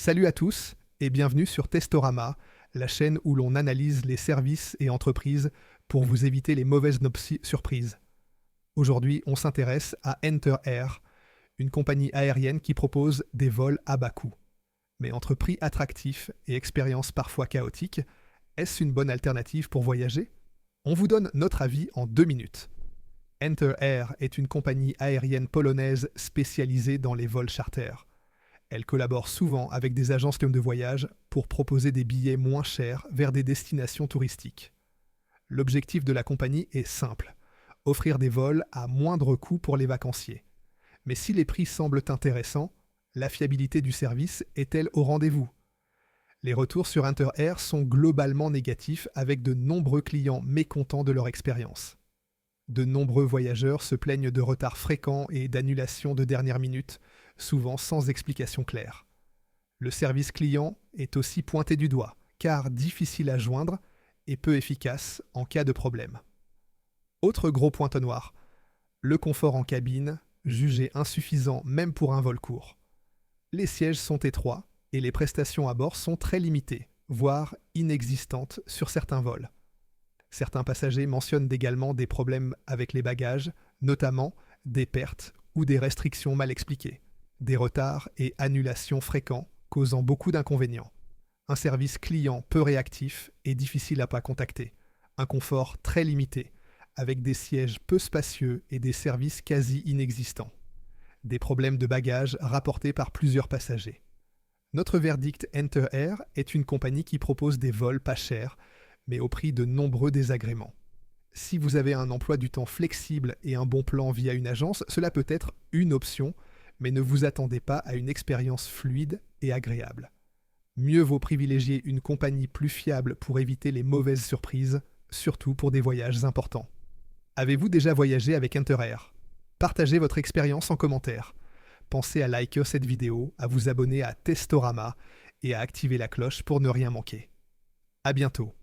Salut à tous et bienvenue sur Testorama, la chaîne où l'on analyse les services et entreprises pour vous éviter les mauvaises surprises. Aujourd'hui, on s'intéresse à Enter Air, une compagnie aérienne qui propose des vols à bas coût. Mais entre prix attractifs et expériences parfois chaotiques, est-ce une bonne alternative pour voyager? On vous donne notre avis en 2 minutes. Enter Air est une compagnie aérienne polonaise spécialisée dans les vols charters. Elle collabore souvent avec des agences de voyage pour proposer des billets moins chers vers des destinations touristiques. L'objectif de la compagnie est simple, offrir des vols à moindre coût pour les vacanciers. Mais si les prix semblent intéressants, la fiabilité du service est-elle au rendez-vous? Les retours sur Enter Air sont globalement négatifs avec de nombreux clients mécontents de leur expérience. De nombreux voyageurs se plaignent de retards fréquents et d'annulations de dernière minute, souvent sans explication claire. Le service client est aussi pointé du doigt, car difficile à joindre et peu efficace en cas de problème. Autre gros point noir, le confort en cabine, jugé insuffisant même pour un vol court. Les sièges sont étroits et les prestations à bord sont très limitées, voire inexistantes sur certains vols. Certains passagers mentionnent également des problèmes avec les bagages, notamment des pertes ou des restrictions mal expliquées, des retards et annulations fréquents causant beaucoup d'inconvénients. Un service client peu réactif et difficile à pas contacter, un confort très limité, avec des sièges peu spacieux et des services quasi inexistants. Des problèmes de bagages rapportés par plusieurs passagers. Notre verdict Enter Air est une compagnie qui propose des vols pas chers, mais au prix de nombreux désagréments. Si vous avez un emploi du temps flexible et un bon plan via une agence, cela peut être une option, mais ne vous attendez pas à une expérience fluide et agréable. Mieux vaut privilégier une compagnie plus fiable pour éviter les mauvaises surprises, surtout pour des voyages importants. Avez-vous déjà voyagé avec Enter Air? Partagez votre expérience en commentaire. Pensez à liker cette vidéo, à vous abonner à Testorama et à activer la cloche pour ne rien manquer. À bientôt.